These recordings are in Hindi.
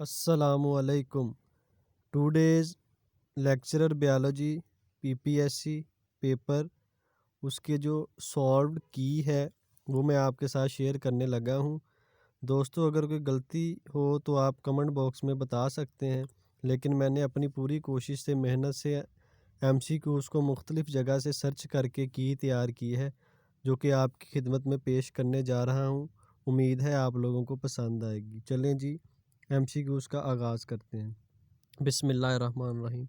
Assalamualaikum. Today's lecturer biology PPSC paper उसके जो सॉल्व्ड की है वो मैं आपके साथ शेयर करने लगा हूँ। दोस्तों, अगर कोई गलती हो तो आप कमेंट बॉक्स में बता सकते हैं, लेकिन मैंने अपनी पूरी कोशिश से मेहनत से एमसीक्यूज़ को मुख्तलिफ़ जगह से सर्च करके की तैयार की है, जो कि आपकी खिदमत में पेश करने जा रहा हूँ। उम्मीद है आप लोगों को पसंद आएगी। चलें जी, एमसीक्यूज़ का आगाज़ करते हैं। बिस्मिल्लाहिर्रहमानिर्रहीम।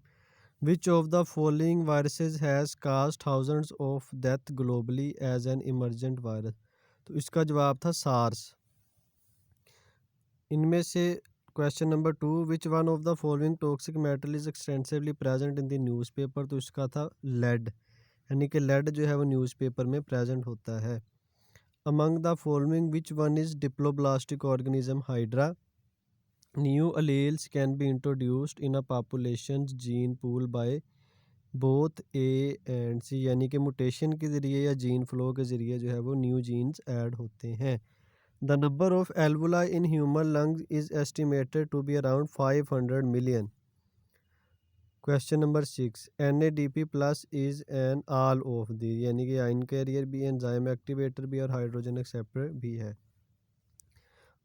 Which of the following viruses has caused thousands of death globally as an emergent virus? तो इसका जवाब था सार्स। इनमें से question number 2, which one of the following toxic metal is extensively present in the newspaper? तो इसका था लेड, यानी कि लेड जो है वो न्यूज़पेपर में प्रेजेंट होता है। Among the following which one is diploblastic organism? Hydra. New alleles can be introduced in a population's gene pool by both A and C, यानी कि मुटेशन के ज़रिए या जीन फ्लो के ज़रिए जो है वो न्यू जीन्स ऐड होते हैं। The number of alveoli in human lungs is estimated to be around 500 million. Question number 6, NADP plus is an all of the, यानी कि आयन कैरियर भी, एंजाइम एक्टिवेटर भी और हाइड्रोजन एक्सेप्टर भी है।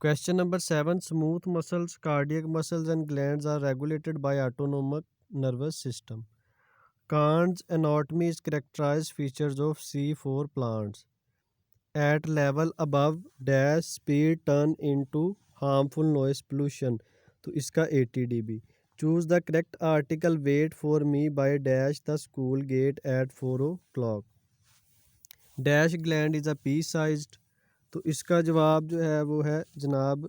Question number 7, smooth muscles, cardiac muscles and glands are regulated by autonomic nervous system. Kant's anatomy is characterized features of C4 plants. At level above dash speed turn into harmful noise pollution. तो इसका 80 dB. Choose the correct article. Wait for me by dash the school gate at 4 o'clock. Dash gland is a pea-sized. तो इसका जवाब जो है वो है जनाब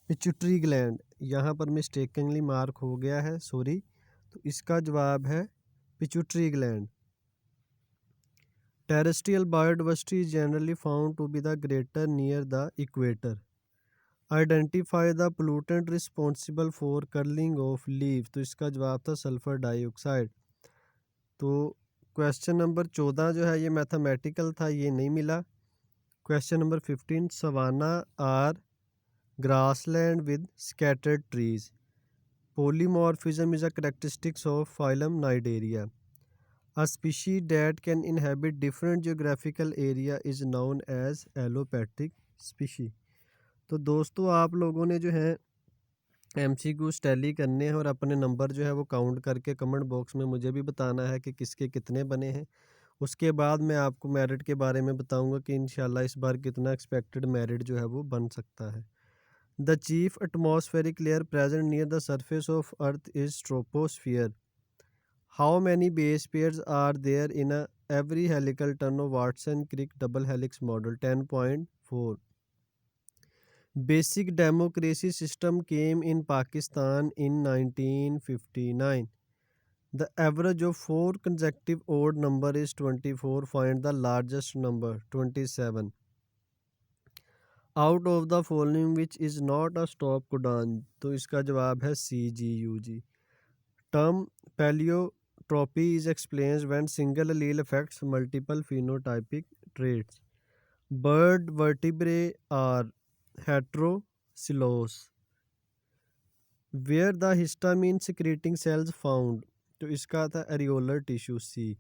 पिट्यूटरी ग्लैंड। यहाँ पर मिस्टेकनली मार्क हो गया है, सॉरी। तो इसका जवाब है pituitary gland. Terrestrial biodiversity is generally found to be the greater near the equator. Identify the pollutant responsible for curling of leave. तो इसका जवाब था सल्फर डाइऑक्साइड। तो क्वेश्चन नंबर 14 जो है ये मैथमेटिकल था, ये नहीं मिला। Question number 15, savanna are grassland with scattered trees. Polymorphism is a characteristic of phylum Cnidaria. A species that can inhabit different geographical area is known as allopathic species. तो दोस्तों, आप लोगों ने जो है MCQ टैली करने हैं और अपने नंबर जो है वो काउंट करके कमेंट बॉक्स में मुझे भी बताना है कि किसके कितने बने हैं। उसके बाद मैं आपको मेरिट के बारे में बताऊंगा कि इंशाल्लाह इस बार कितना एक्सपेक्टेड मेरिट जो है वो बन सकता है। The chief atmospheric layer present near the surface of Earth is troposphere. How many base pairs are there in every helical turn of Watson-Crick double helix model? 10.4. Basic democracy system came in Pakistan in 1959. The average of 4 consecutive odd number is 24. Find the largest number, 27. Out of the following which is not a stop codon? तो इसका जवाब है CGUG। Term pleiotropy is explains when single allele affects multiple phenotypic traits. Bird vertebrae are heterocoelous. Where the histamine secreting cells found? तो इसका था areolar tissue C।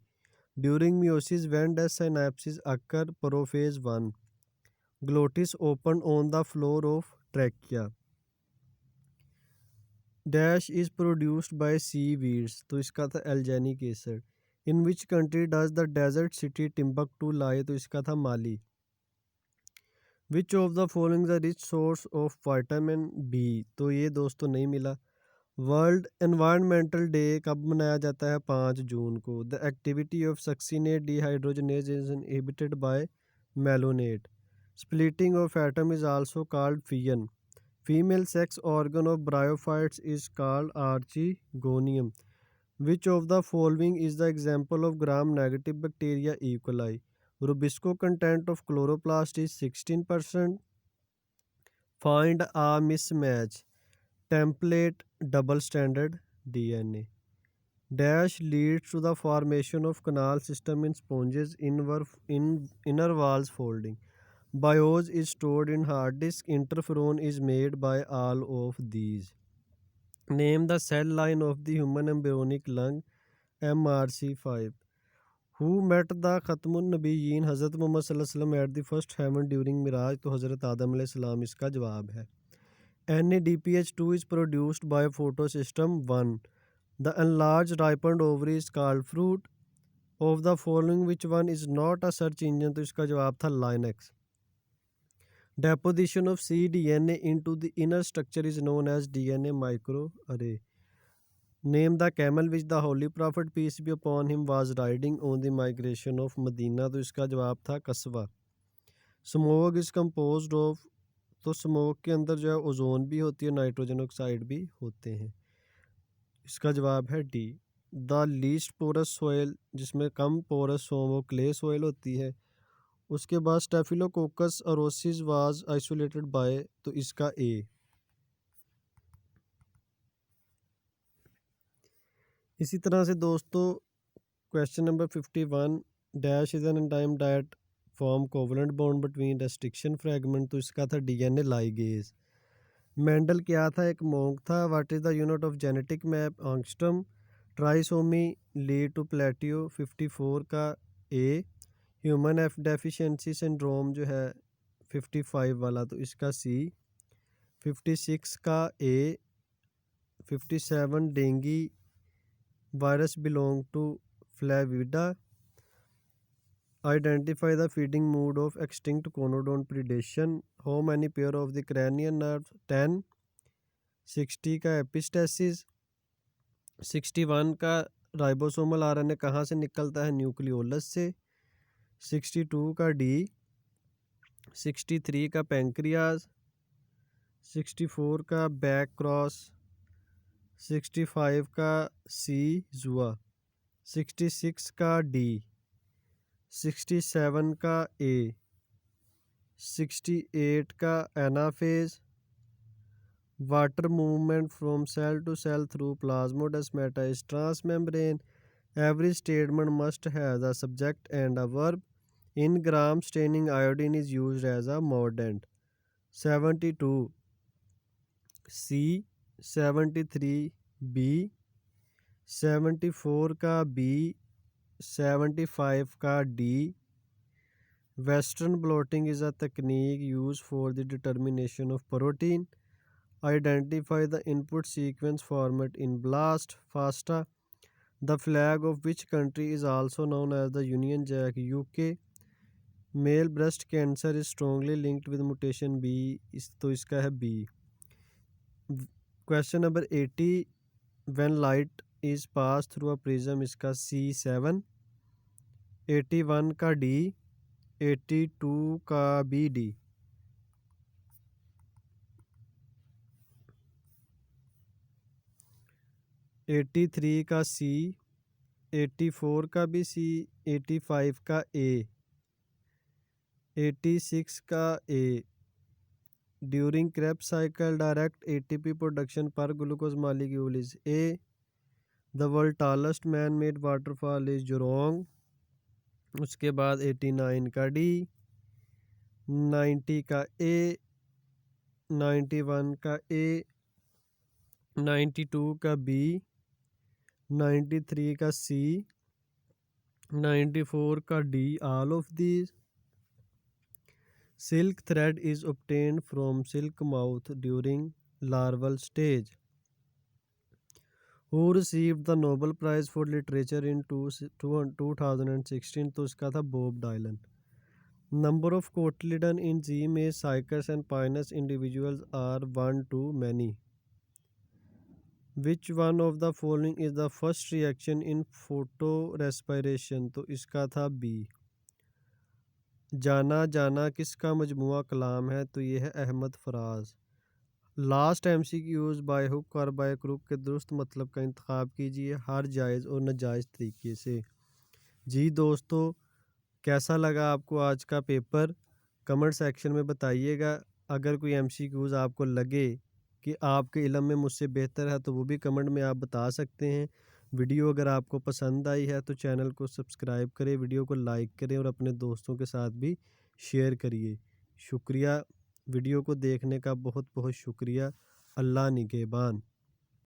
During meiosis when does synapsis occur? Prophase 1। Glottis open on the floor of trachea. Dash is produced by seaweeds. तो इसका था एल्जेनिक acid. In which country does the desert city Timbuktu lie? तो इसका था माली। Which of the following is a rich source of vitamin B? तो ये दोस्तों नहीं मिला। वर्ल्ड एनवायरनमेंटल डे कब मनाया जाता है? 5 जून को। The activity of succinate dehydrogenase is inhibited by malonate. Splitting of atom is also called fission. Female sex organ of bryophytes is called archegonium. Which of the following is the example of gram-negative bacteria E. coli? Rubisco content of chloroplast is 16%. Find a mismatch. Template double stranded DNA. Dash leads to the formation of canal system in sponges inner walls folding. BIOS is stored in hard disk. Interferon is made by all of these. Name the cell line of the human embryonic lung MRC5. Who met the Khatmun Nabiyyin Hazrat Muhammad sallallahu alaihi wasallam at the first heaven during Miraj? तो हज़रत आदम अलैहि सलाम इसका जवाब है। NADPH2 is produced by photosystem 1. The enlarged ripened ovary is called fruit. Of the following which one is not a search engine? तो इसका जवाब था Linux. Deposition of cDNA into the inner structure is known as DNA microarray. Name the camel which the Holy Prophet peace be upon him was riding on the migration of Medina. तो इसका जवाब था कसवा. Smoke is composed of, तो स्मोक के अंदर जो है ओजोन भी होती है, नाइट्रोजन ऑक्साइड भी होते हैं। इसका जवाब है D. The least porous soil, जिसमें कम पोरस हो वो क्ले सोयल होती है। उसके बाद स्टेफिलोकोकस औरोसिस वाज आइसोलेटेड बाय, तो इसका ए। इसी तरह से दोस्तों question number 51, dash is an enzyme that form covalent bond between restriction fragment, तो इसका था डीएनए लाइगेज। मेंडल क्या था? एक मोंक था। What is the unit of genetic map? Angstrom. Trisomy lead to Patau 54 का A. Human F deficiency syndrome जो है 55 वाला, तो इसका सी। 56 का A. 57 dengue virus belong to Flaviviridae. Identify the feeding mode of extinct conodont predation. How many pair of the cranial nerve? 10। 60 का एपिस्टेसिस। 61 का राइबोसोमल आरएनए कहाँ से निकलता है? न्यूक्लियोलस से। 62 का डी। 63 का पैंक्रियाज। 64 का बैक क्रॉस। 65 का सी जुआ। 66 का डी। 67 का ए। 68 का anaphase. Water movement from cell to cell through plasmodesmata is transmembrane. Every statement must have a subject and a verb. In gram staining iodine is used as a mordant. 72 C. 73 B. 74 का B. 75 का D. Western blotting is a technique used for the determination of protein. Identify the input sequence format in BLAST, FASTA. The flag of which country is also known as the Union Jack? UK. Male breast cancer is strongly linked with mutation B, तो इसका है B. Question number 80, when light is passed through a prism, इसका C7. 81 का D. 82 का BD. 83 का C. 84 का भी C. 85 का A. 86 का A. During Krebs cycle, direct ATP production per glucose molecule is A. The world tallest man-made waterfall is Jurong. उसके बाद 89 का D. 90 का A. 91 का A. 92 का B. 93 का C. 94 का D. All of these. Silk thread is obtained from silk mouth during larval stage. Who received the Nobel Prize for Literature in 2016? तो इसका था Bob Dylan. Number of cotyledon in G maize, cycas and pinus individuals are 1 to many. Which one of the following is the first reaction in photorespiration? तो इसका था B. जाना जाना किसका मजमुआ कलाम है? तो ये है Ahmad Faraz. Last MCQs by hook और बाय क्रुक के दुरुस्त मतलब का इंतखाब कीजिए हर जायज़ और नाजायज़ तरीके से. जी दोस्तों, कैसा लगा आपको आज का पेपर? कमेंट सेक्शन में बताइएगा. अगर कोई MCQs आपको लगे कि आपके इल्म में मुझसे बेहतर है तो वो भी कमेंट में आप बता सकते हैं. वीडियो अगर आपको पसंद आई है तो चैनल को सब्सक्राइब करें, वीडियो को लाइक करें और अपने दोस्तों के साथ भी शेयर करिए. शुक्रिया, वीडियो को देखने का बहुत बहुत शुक्रिया. अल्लाह निगहबान.